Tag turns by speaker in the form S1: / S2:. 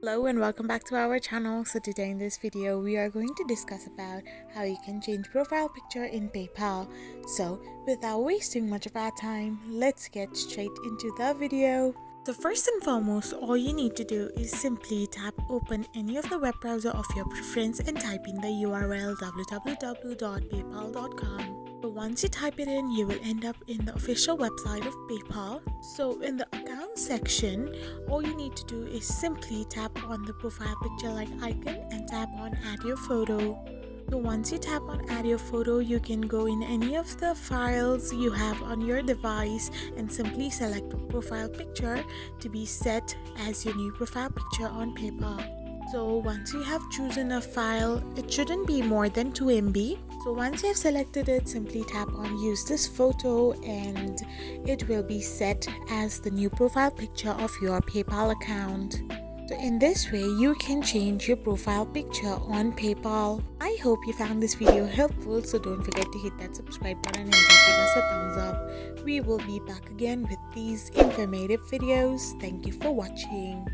S1: Hello and welcome back to our channel. So today in this video we are going to discuss about how you can change profile picture in PayPal. So without wasting much of our time, let's get straight into the video. So first and foremost, all you need to do is simply tap open any of the web browser of your preference and type in the URL www.paypal.com. So once you type it in, you will end up in the official website of PayPal. So in the account section, all you need to do is simply tap on the profile picture like icon and tap on add your photo. So once you tap on add your photo, you can go in any of the files you have on your device and simply select a profile picture to be set as your new profile picture on PayPal. So once you have chosen a file, it shouldn't be more than 2 MB. So once you have selected it, simply tap on use this photo and it will be set as the new profile picture of your PayPal account. So in this way, you can change your profile picture on PayPal. I hope you found this video helpful, so don't forget to hit that subscribe button and give us a thumbs up. We will be back again with these informative videos. Thank you for watching.